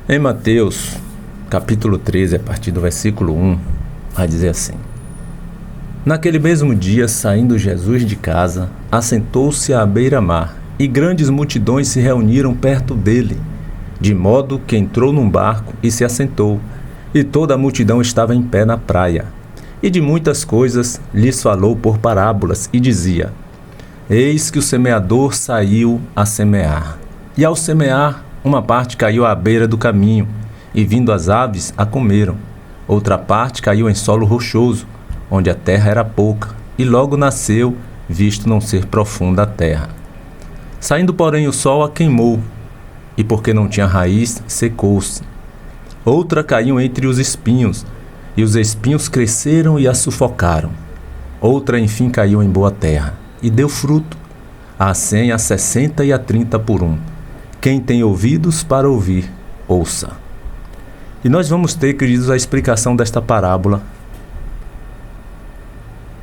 Em Mateus, capítulo 13, a partir do versículo 1, vai dizer assim: Naquele mesmo dia, saindo Jesus de casa, assentou-se à beira-mar, e grandes multidões se reuniram perto dele, de modo que entrou num barco e se assentou, e toda a multidão estava em pé na praia. E de muitas coisas lhes falou por parábolas, e dizia: Eis que o semeador saiu a semear. E ao semear, uma parte caiu à beira do caminho, e vindo as aves a comeram. Outra parte caiu em solo rochoso, onde a terra era pouca, e logo nasceu, visto não ser profunda a terra. Saindo, porém, o sol a queimou, e porque não tinha raiz, secou-se. Outra caiu entre os espinhos, e os espinhos cresceram e a sufocaram. Outra, enfim, caiu em boa terra, e deu fruto, a 100, a 60 e a 30 por um. Quem tem ouvidos para ouvir, ouça. E nós vamos ter, queridos, a explicação desta parábola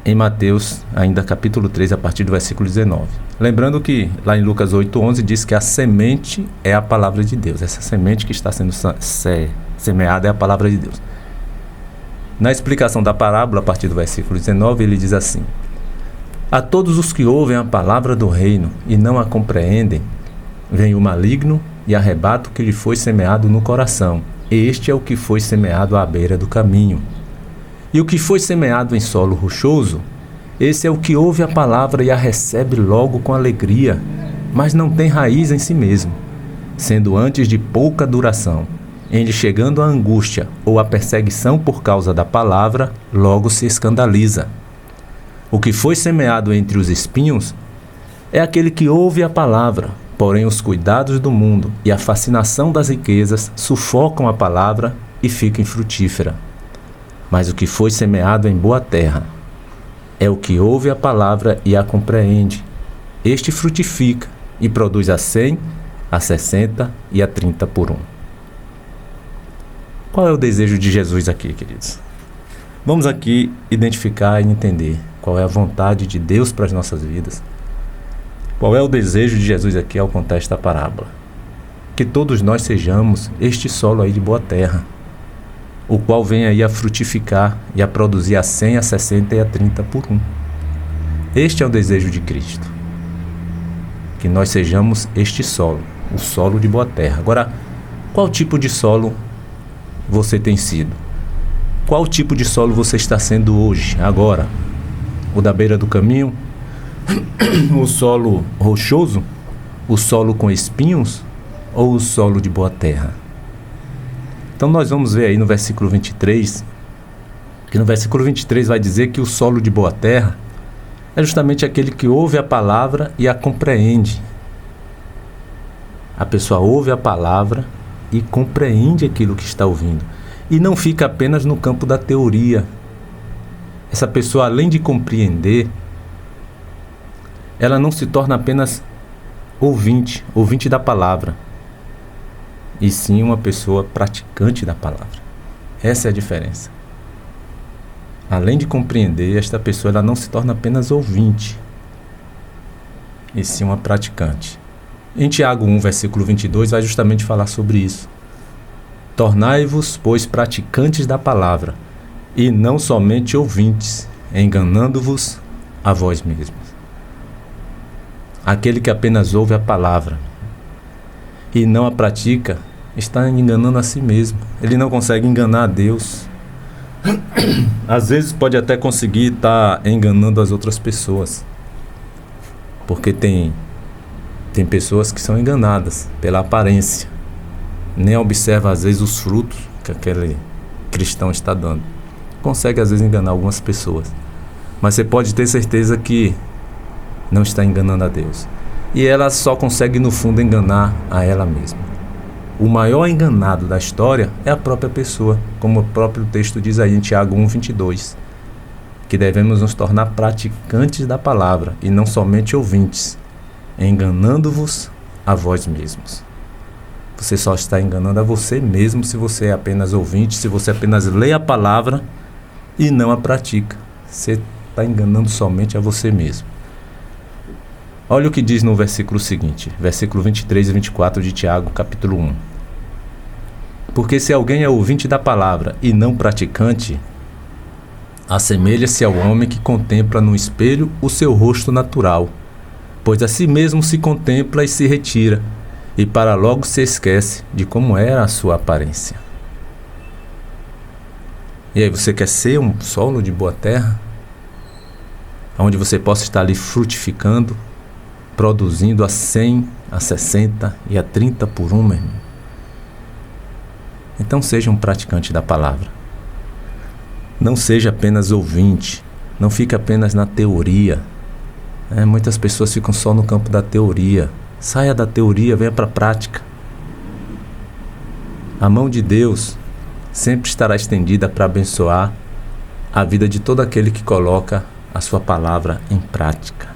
em Mateus, ainda capítulo 3, a partir do versículo 19. Lembrando que lá em Lucas 8:11 diz que a semente é a palavra de Deus. Essa semente que está sendo semeada é a palavra de Deus. Na explicação da parábola, a partir do versículo 19, ele diz assim: A todos os que ouvem a palavra do reino e não a compreendem, vem o maligno e arrebata o que lhe foi semeado no coração. Este é o que foi semeado à beira do caminho. E o que foi semeado em solo rochoso, esse é o que ouve a palavra e a recebe logo com alegria, mas não tem raiz em si mesmo, sendo antes de pouca duração. Em lhe chegando a angústia ou a perseguição por causa da palavra, logo se escandaliza. O que foi semeado entre os espinhos é aquele que ouve a palavra, porém os cuidados do mundo e a fascinação das riquezas sufocam a palavra e fica infrutífera. Mas o que foi semeado em boa terra é o que ouve a palavra e a compreende. Este frutifica e produz a 100, a 60 e a 30 por um. Qual é o desejo de Jesus aqui, queridos? Vamos aqui identificar e entender qual é a vontade de Deus para as nossas vidas. Qual é o desejo de Jesus aqui ao contar esta parábola? Que todos nós sejamos este solo aí de boa terra, o qual vem aí a frutificar e a produzir a 100, a 60 e a 30 por um. Este é o desejo de Cristo. Que nós sejamos este solo, o solo de boa terra. Agora, qual tipo de solo você tem sido? Qual tipo de solo você está sendo hoje, agora? O da beira do caminho? O solo rochoso? O solo com espinhos? Ou o solo de boa terra? Então nós vamos ver aí no versículo 23, que no versículo 23 vai dizer que o solo de boa terra é justamente aquele que ouve a palavra e a compreende. A pessoa ouve a palavra e compreende aquilo que está ouvindo. E não fica apenas no campo da teoria. Essa pessoa, além de compreender, ela não se torna apenas ouvinte da palavra, e sim uma pessoa praticante da palavra. Essa é a diferença. Além de compreender, esta pessoa ela não se torna apenas ouvinte, e sim uma praticante. Em Tiago 1, versículo 22, vai justamente falar sobre isso. Tornai-vos, pois, praticantes da palavra, e não somente ouvintes, enganando-vos a vós mesmos. Aquele que apenas ouve a palavra e não a pratica, está enganando a si mesmo. Ele não consegue enganar a Deus. Às vezes pode até conseguir estar enganando as outras pessoas, porque tem pessoas que são enganadas pela aparência, nem observa às vezes os frutos que aquele cristão está dando. Consegue às vezes enganar algumas pessoas, mas você pode ter certeza que não está enganando a Deus. E ela só consegue no fundo enganar a ela mesma. O maior enganado da história é a própria pessoa, como o próprio texto diz aí em Tiago 1:22, que devemos nos tornar praticantes da palavra e não somente ouvintes, enganando-vos a vós mesmos. Você só está enganando a você mesmo se você é apenas ouvinte, se você apenas lê a palavra e não a pratica. Você está enganando somente a você mesmo. Olha o que diz no versículo seguinte, versículo 23 e 24 de Tiago, capítulo 1. Porque se alguém é ouvinte da palavra e não praticante, assemelha-se ao homem que contempla no espelho o seu rosto natural, pois a si mesmo se contempla e se retira, e para logo se esquece de como era a sua aparência. E aí, você quer ser um solo de boa terra, onde você possa estar ali frutificando, produzindo a 100, a 60 e a 30 por um, meu irmão? Então seja um praticante da palavra. Não seja apenas ouvinte, não fique apenas na teoria. Muitas pessoas ficam só no campo da teoria. Saia da teoria, venha para a prática. A mão de Deus sempre estará estendida para abençoar a vida de todo aquele que coloca a sua palavra em prática.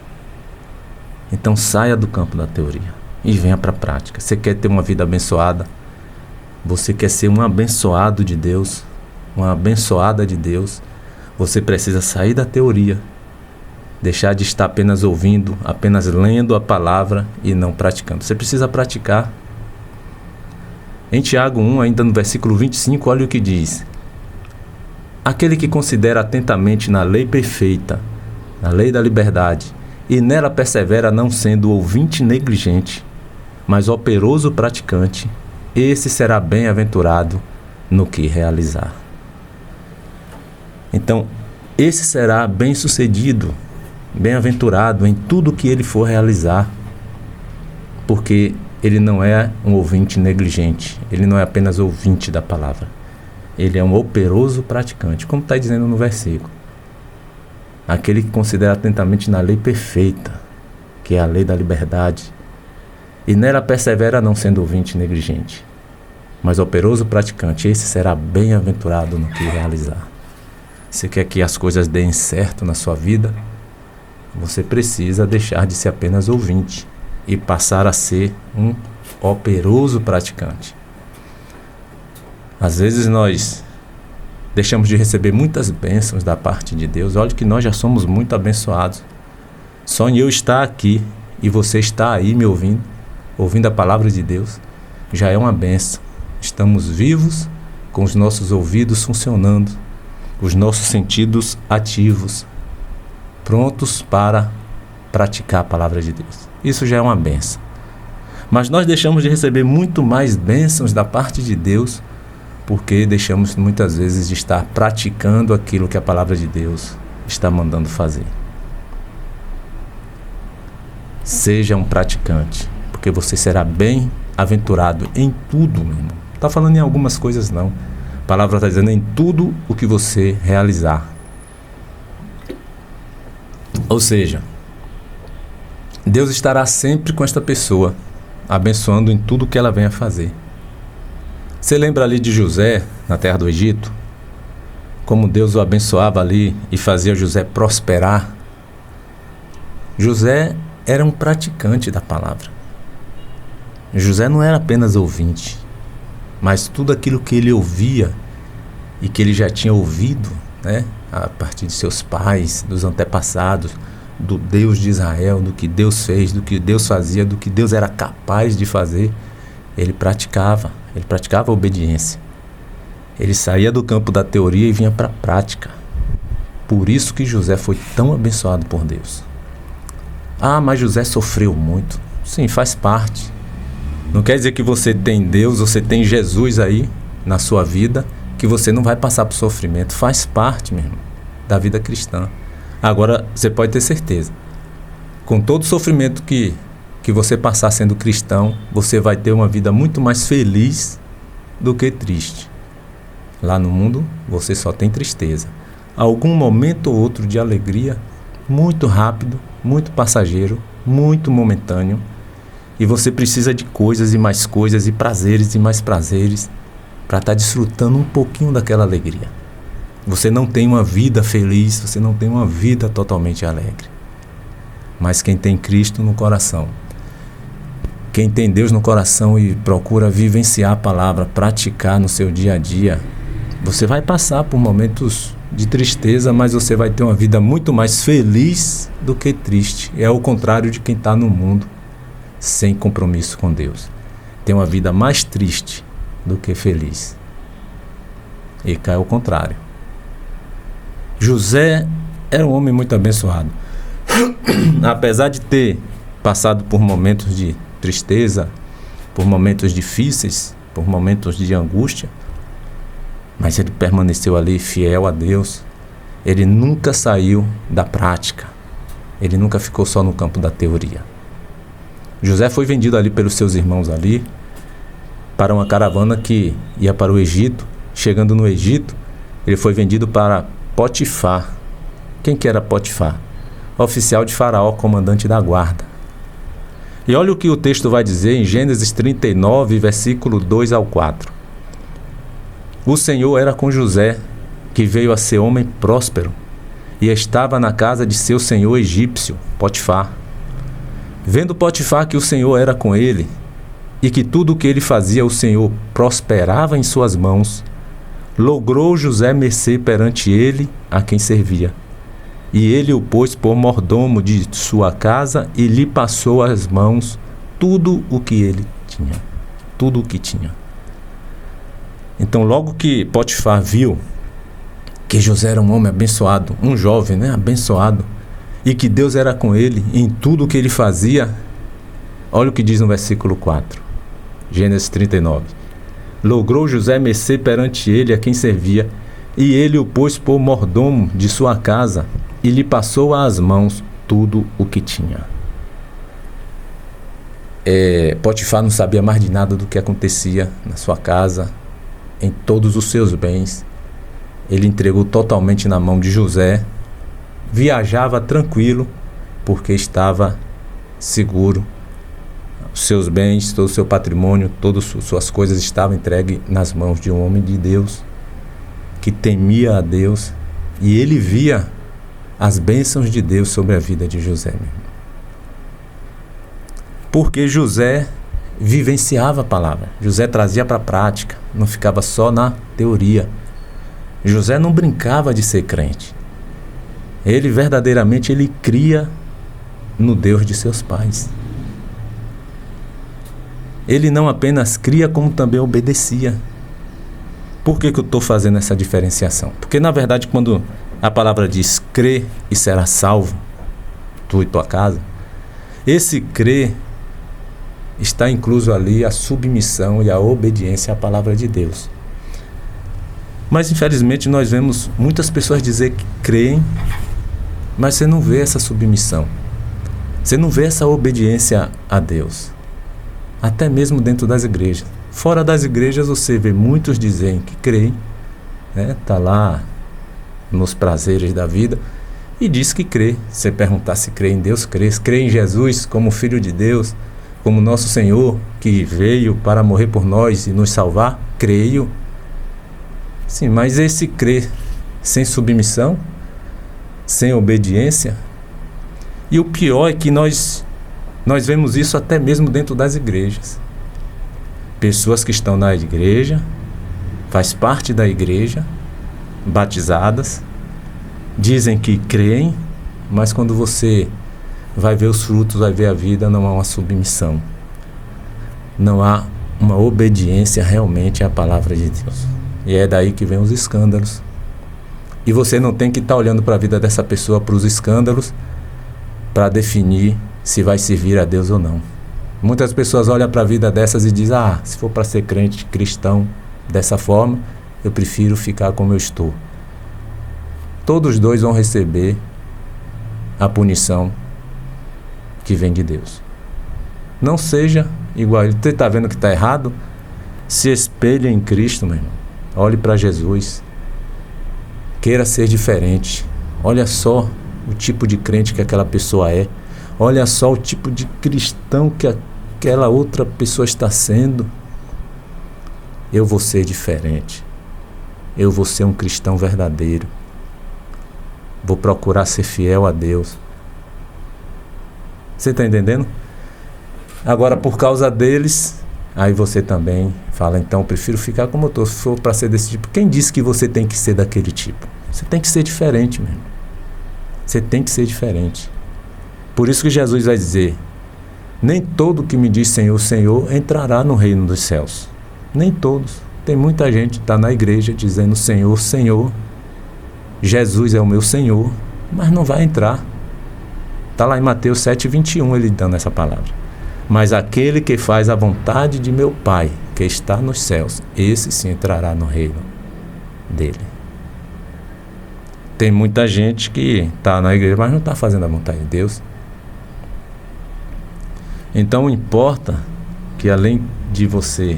Então saia do campo da teoria e venha para a prática. Você quer ter uma vida abençoada? Você quer ser um abençoado de Deus? Uma abençoada de Deus? Você precisa sair da teoria, deixar de estar apenas ouvindo, apenas lendo a palavra e não praticando. Você precisa praticar. Em Tiago 1, ainda no versículo 25, olha o que diz: aquele que considera atentamente na lei perfeita, na lei da liberdade, e nela persevera, não sendo ouvinte negligente, mas operoso praticante, esse será bem-aventurado no que realizar. Então, esse será bem-sucedido, bem-aventurado em tudo que ele for realizar, porque ele não é um ouvinte negligente, ele não é apenas ouvinte da palavra, ele é um operoso praticante, como está dizendo no versículo. Aquele que considera atentamente na lei perfeita, que é a lei da liberdade, e nela persevera, não sendo ouvinte negligente, mas operoso praticante, esse será bem-aventurado no que realizar. Você quer que as coisas deem certo na sua vida? Você precisa deixar de ser apenas ouvinte e passar a ser um operoso praticante. Às vezes nós deixamos de receber muitas bênçãos da parte de Deus. Olha que nós já somos muito abençoados. Só em eu estar aqui e você estar aí me ouvindo a palavra de Deus, já é uma bênção. Estamos vivos, com os nossos ouvidos funcionando, os nossos sentidos ativos, prontos para praticar a palavra de Deus. Isso já é uma bênção. Mas nós deixamos de receber muito mais bênçãos da parte de Deus, porque deixamos muitas vezes de estar praticando aquilo que a palavra de Deus está mandando fazer. Seja um praticante, porque você será bem-aventurado em tudo, meu irmão. Não está falando em algumas coisas, não. A palavra está dizendo em tudo o que você realizar. Ou seja, Deus estará sempre com esta pessoa, abençoando em tudo que ela venha fazer. Você lembra ali de José, na terra do Egito? Como Deus o abençoava ali e fazia José prosperar? José era um praticante da palavra. José não era apenas ouvinte, mas tudo aquilo que ele ouvia e que ele já tinha ouvido, a partir de seus pais, dos antepassados, do Deus de Israel, do que Deus fez, do que Deus fazia, do que Deus era capaz de fazer, ele praticava a obediência. Ele saía do campo da teoria e vinha para a prática. Por isso que José foi tão abençoado por Deus. Ah, mas José sofreu muito. Sim, faz parte. Não quer dizer que você tem Deus, você tem Jesus aí na sua vida, que você não vai passar por sofrimento. Faz parte, meu irmão, da vida cristã. Agora, você pode ter certeza, com todo o sofrimento que você passar sendo cristão, você vai ter uma vida muito mais feliz do que triste. Lá no mundo, você só tem tristeza. Algum momento ou outro de alegria, muito rápido, muito passageiro, muito momentâneo. E você precisa de coisas e mais coisas e prazeres e mais prazeres para estar desfrutando um pouquinho daquela alegria. Você não tem uma vida feliz, você não tem uma vida totalmente alegre. Mas quem tem Cristo no coração, quem tem Deus no coração e procura vivenciar a palavra, praticar no seu dia a dia, você vai passar por momentos de tristeza, mas você vai ter uma vida muito mais feliz do que triste. É o contrário de quem está no mundo sem compromisso com Deus. Tem uma vida mais triste, do que feliz. E cá é o contrário. José era um homem muito abençoado. Apesar de ter passado por momentos de tristeza, por momentos difíceis, por momentos de angústia, mas ele permaneceu ali fiel a Deus. Ele nunca saiu da prática. Ele nunca ficou só no campo da teoria. José foi vendido ali pelos seus irmãos ali para uma caravana que ia para o Egito. Chegando no Egito, ele foi vendido para Potifar. Quem que era Potifar? Oficial de Faraó, comandante da guarda. E olha o que o texto vai dizer em Gênesis 39, versículo 2 ao 4. O Senhor era com José, que veio a ser homem próspero, e estava na casa de seu senhor egípcio, Potifar. Vendo Potifar que o Senhor era com ele, e que tudo o que ele fazia o Senhor prosperava em suas mãos, logrou José mercê perante ele a quem servia. E ele o pôs por mordomo de sua casa e lhe passou às mãos tudo o que ele tinha. Tudo o que tinha. Então, logo que Potifar viu que José era um homem abençoado, um jovem, abençoado, e que Deus era com ele em tudo o que ele fazia, olha o que diz no versículo 4, Gênesis 39. Logrou José mercê perante ele a quem servia, e ele o pôs por mordomo de sua casa, e lhe passou às mãos tudo o que tinha. Potifar não sabia mais de nada do que acontecia na sua casa, em todos os seus bens. Ele entregou totalmente na mão de José, viajava tranquilo, porque estava seguro. Os seus bens, todo o seu patrimônio, todas as suas coisas estavam entregues nas mãos de um homem de Deus, que temia a Deus, e ele via as bênçãos de Deus sobre a vida de José. Porque José vivenciava a palavra. José trazia para a prática, não ficava só na teoria. José não brincava de ser crente. Ele verdadeiramente cria no Deus de seus pais. Ele não apenas cria, como também obedecia. Por que eu estou fazendo essa diferenciação? Porque, na verdade, quando a palavra diz crê e será salvo, tu e tua casa, esse crer está incluso ali a submissão e a obediência à palavra de Deus. Mas, infelizmente, nós vemos muitas pessoas dizer que creem, mas você não vê essa submissão. Você não vê essa obediência a Deus. Até mesmo dentro das igrejas. Fora das igrejas você vê muitos dizem que creem, tá lá nos prazeres da vida e diz que crê. Se você perguntar se crê em Deus, crê em Jesus como Filho de Deus, como nosso Senhor que veio para morrer por nós e nos salvar, creio. Sim, mas esse crer sem submissão, sem obediência, e o pior é que nós vemos isso até mesmo dentro das igrejas. Pessoas que estão na igreja, faz parte da igreja, batizadas, dizem que creem, mas quando você vai ver os frutos, vai ver a vida, não há uma submissão. Não há uma obediência realmente à palavra de Deus. E é daí que vem os escândalos. E você não tem que estar olhando para a vida dessa pessoa, para os escândalos, para definir se vai servir a Deus ou não. Muitas pessoas olham para a vida dessas e dizem, se for para ser crente, cristão, dessa forma, eu prefiro ficar como eu estou. Todos os dois vão receber a punição que vem de Deus. Não seja igual. Você está vendo que está errado? Se espelhe em Cristo, meu irmão. Olhe para Jesus. Queira ser diferente. Olha só o tipo de crente que aquela pessoa é. Olha só o tipo de cristão que aquela outra pessoa está sendo. Eu vou ser diferente. Eu vou ser um cristão verdadeiro. Vou procurar ser fiel a Deus. Você está entendendo? Agora, por causa deles, aí você também fala, então, prefiro ficar como eu estou, se for para ser desse tipo. Quem disse que você tem que ser daquele tipo? Você tem que ser diferente, meu irmão. Você tem que ser diferente. Por isso que Jesus vai dizer, nem todo que me diz Senhor, Senhor, entrará no reino dos céus. Nem todos. Tem muita gente que está na igreja dizendo Senhor, Senhor, Jesus é o meu Senhor, mas não vai entrar. Está lá em Mateus 7:21 ele dando essa palavra. Mas aquele que faz a vontade de meu Pai, que está nos céus, esse sim entrará no reino dele. Tem muita gente que está na igreja, mas não está fazendo a vontade de Deus. Então importa que além de você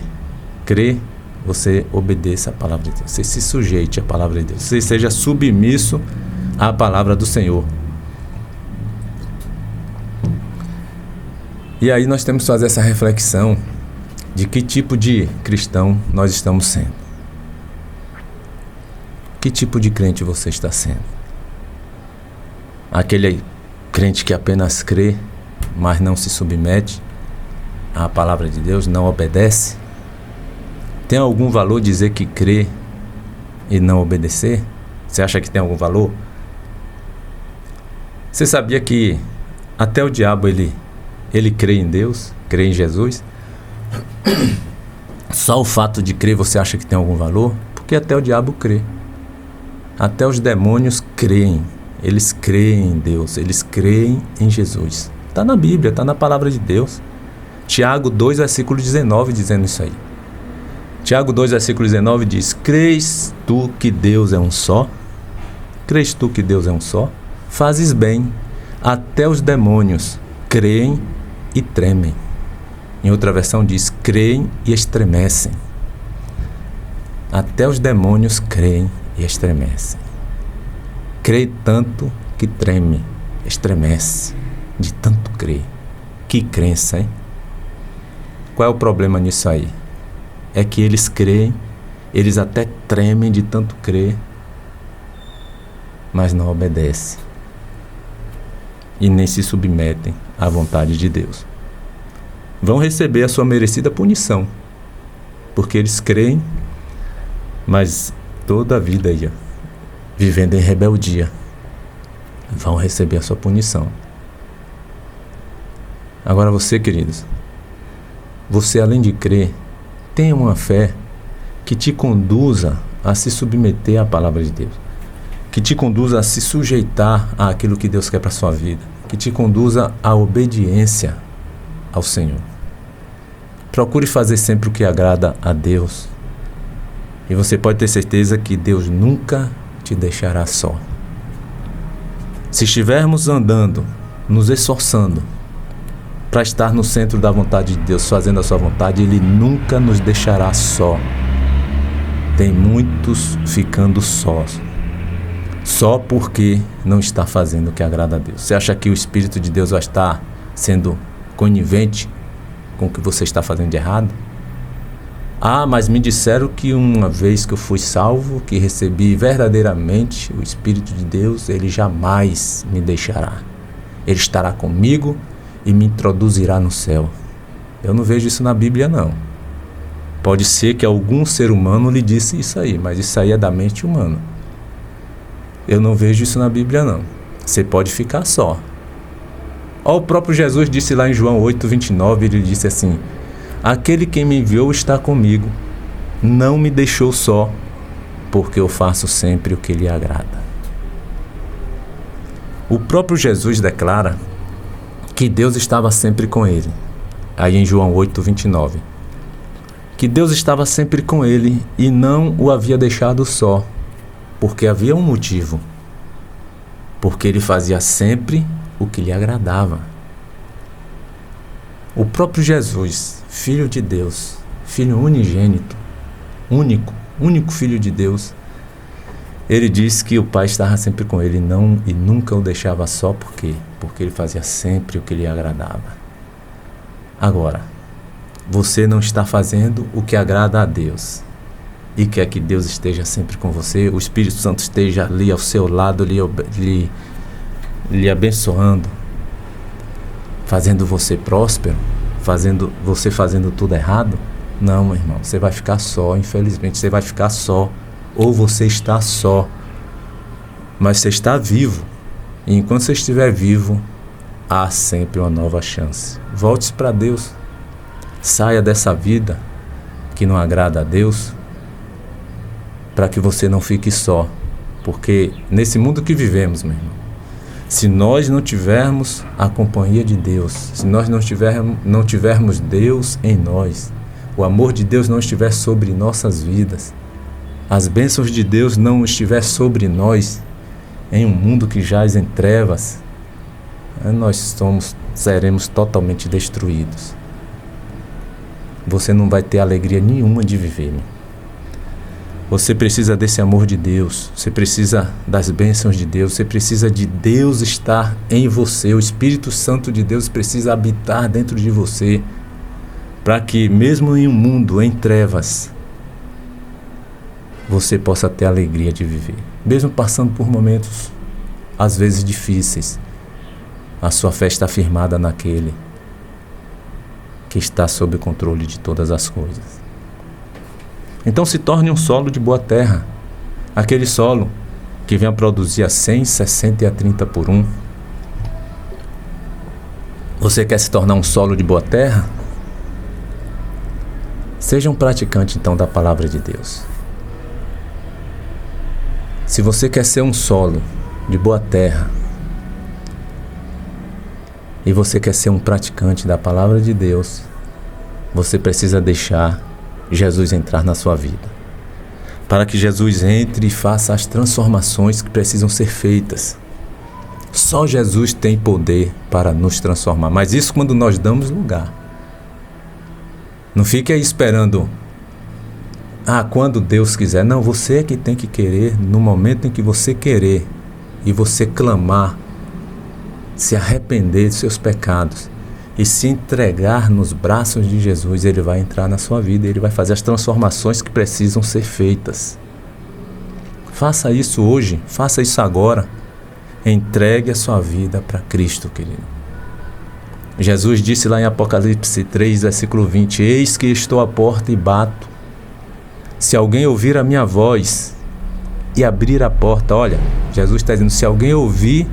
crer, você obedeça a palavra de Deus. Você se sujeite à palavra de Deus. Você seja submisso à palavra do Senhor. E aí nós temos que fazer essa reflexão de que tipo de cristão nós estamos sendo. Que tipo de crente você está sendo? Aquele crente que apenas crê, mas não se submete à palavra de Deus, não obedece? Tem algum valor dizer que crê e não obedecer? Você acha que tem algum valor? Você sabia que até o diabo ele crê em Deus, crê em Jesus? Só o fato de crer você acha que tem algum valor? Porque até o diabo crê. Até os demônios creem. Eles creem em Deus, eles creem em Jesus. Está na Bíblia, está na palavra de Deus. Tiago 2, versículo 19, dizendo isso aí. Tiago 2, versículo 19 diz: crês tu que Deus é um só? Crês tu que Deus é um só? Fazes bem. Até os demônios creem e tremem. Em outra versão diz: creem e estremecem. Até os demônios creem e estremecem. Crê tanto que treme, estremece, de tanto crer. Que crença, hein? Qual é o problema nisso aí? É que eles creem, eles até tremem de tanto crer, mas não obedecem. E nem se submetem à vontade de Deus. Vão receber a sua merecida punição, porque eles creem, mas toda a vida aí, vivendo em rebeldia, vão receber a sua punição. Agora você, queridos, você além de crer, tenha uma fé que te conduza a se submeter à palavra de Deus, que te conduza a se sujeitar àquilo que Deus quer para a sua vida, que te conduza à obediência ao Senhor. Procure fazer sempre o que agrada a Deus, e você pode ter certeza que Deus nunca te deixará só. Se estivermos andando, nos esforçando para estar no centro da vontade de Deus, fazendo a sua vontade, Ele nunca nos deixará só. Tem muitos ficando sós, só porque não está fazendo o que agrada a Deus. Você acha que o Espírito de Deus vai estar sendo conivente com o que você está fazendo de errado? Ah, mas me disseram que uma vez que eu fui salvo, que recebi verdadeiramente o Espírito de Deus, Ele jamais me deixará. Ele estará comigo e me introduzirá no céu. Eu não vejo isso na Bíblia, não. Pode ser que algum ser humano lhe disse isso aí, mas isso aí é da mente humana. Eu não vejo isso na Bíblia, não. Você pode ficar só. O próprio Jesus disse lá em João 8:29, ele disse assim: aquele que me enviou está comigo, não me deixou só, porque eu faço sempre o que lhe agrada. O próprio Jesus declara que Deus estava sempre com ele, aí em João 8:29, que Deus estava sempre com ele e não o havia deixado só, porque havia um motivo, porque ele fazia sempre o que lhe agradava. O próprio Jesus, Filho de Deus, Filho unigênito, único Filho de Deus, ele disse que o Pai estava sempre com ele e nunca o deixava só. Por quê? Porque ele fazia sempre o que lhe agradava. Agora, você não está fazendo o que agrada a Deus e quer que Deus esteja sempre com você, o Espírito Santo esteja ali ao seu lado, lhe abençoando, fazendo você próspero, fazendo tudo errado? Não, meu irmão, você vai ficar só, infelizmente você vai ficar só, ou você está só, mas você está vivo, e enquanto você estiver vivo, há sempre uma nova chance. Volte-se para Deus, saia dessa vida que não agrada a Deus, para que você não fique só. Porque nesse mundo que vivemos, meu irmão, se nós não tivermos a companhia de Deus, se nós não tivermos Deus em nós, o amor de Deus não estiver sobre nossas vidas, as bênçãos de Deus não estiver sobre nós, em um mundo que jaz em trevas, nós seremos totalmente destruídos. Você não vai ter alegria nenhuma de viver, meu. Você precisa desse amor de Deus, você precisa das bênçãos de Deus, você precisa de Deus estar em você, o Espírito Santo de Deus precisa habitar dentro de você, para que mesmo em um mundo em trevas, você possa ter a alegria de viver. Mesmo passando por momentos, às vezes difíceis, a sua fé está firmada naquele que está sob o controle de todas as coisas. Então se torne um solo de boa terra, aquele solo que vem a produzir a 100, 60 e a 30 por 1. Você quer se tornar um solo de boa terra? Seja um praticante então da palavra de Deus. Se você quer ser um solo de boa terra e você quer ser um praticante da palavra de Deus, você precisa deixar Jesus entrar na sua vida, para que Jesus entre e faça as transformações que precisam ser feitas. Só Jesus tem poder para nos transformar, mas isso quando nós damos lugar. Não fique aí esperando, quando Deus quiser. Não, você é que tem que querer no momento em que você querer e você clamar, se arrepender dos seus pecados e se entregar nos braços de Jesus. Ele vai entrar na sua vida, ele vai fazer as transformações que precisam ser feitas. Faça isso hoje, faça isso agora. Entregue a sua vida para Cristo, querido. Jesus disse lá em Apocalipse 3, versículo 20, eis que estou à porta e bato. Se alguém ouvir a minha voz e abrir a porta, olha, Jesus está dizendo, se alguém ouvir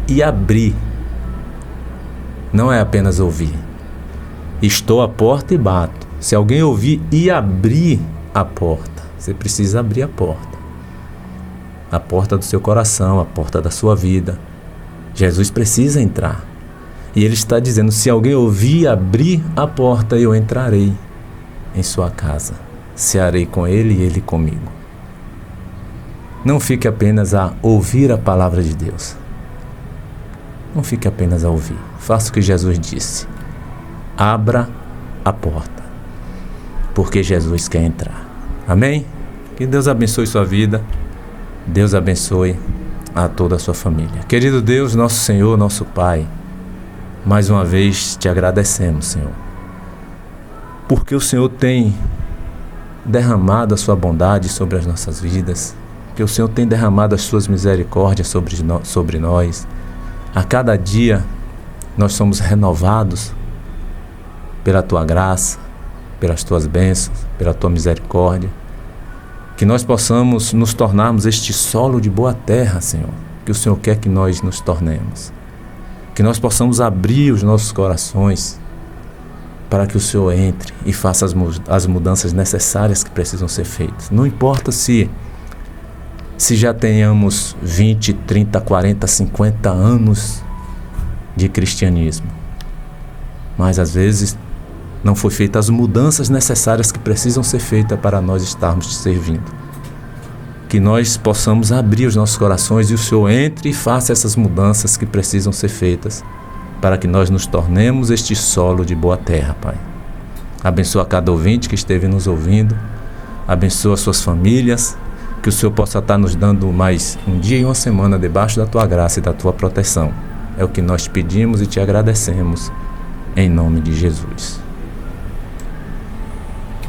e abrir, não é apenas ouvir. Estou à porta e bato. Se alguém ouvir e abrir a porta, você precisa abrir a porta. A porta do seu coração, a porta da sua vida. Jesus precisa entrar. E ele está dizendo, se alguém ouvir e abrir a porta, eu entrarei em sua casa. Cearei com ele e ele comigo. Não fique apenas a ouvir a palavra de Deus. Não fique apenas a ouvir. Faça o que Jesus disse. Abra a porta, porque Jesus quer entrar. Amém? Que Deus abençoe sua vida. Deus abençoe a toda a sua família. Querido Deus, nosso Senhor, nosso Pai, mais uma vez te agradecemos, Senhor, porque o Senhor tem derramado a sua bondade sobre as nossas vidas, que o Senhor tem derramado as suas misericórdias sobre nós. A cada dia nós somos renovados pela tua graça, pelas tuas bênçãos, pela tua misericórdia. Que nós possamos nos tornarmos este solo de boa terra, Senhor, que o Senhor quer que nós nos tornemos. Que nós possamos abrir os nossos corações para que o Senhor entre e faça as mudanças necessárias que precisam ser feitas. Não importa se já tenhamos 20, 30, 40, 50 anos de cristianismo, mas às vezes não foi feitas as mudanças necessárias que precisam ser feitas para nós estarmos te servindo. Que nós possamos abrir os nossos corações e o Senhor entre e faça essas mudanças que precisam ser feitas para que nós nos tornemos este solo de boa terra, Pai. Abençoa cada ouvinte que esteve nos ouvindo, abençoa suas famílias, que o Senhor possa estar nos dando mais um dia e uma semana debaixo da tua graça e da tua proteção. É o que nós pedimos e te agradecemos, em nome de Jesus.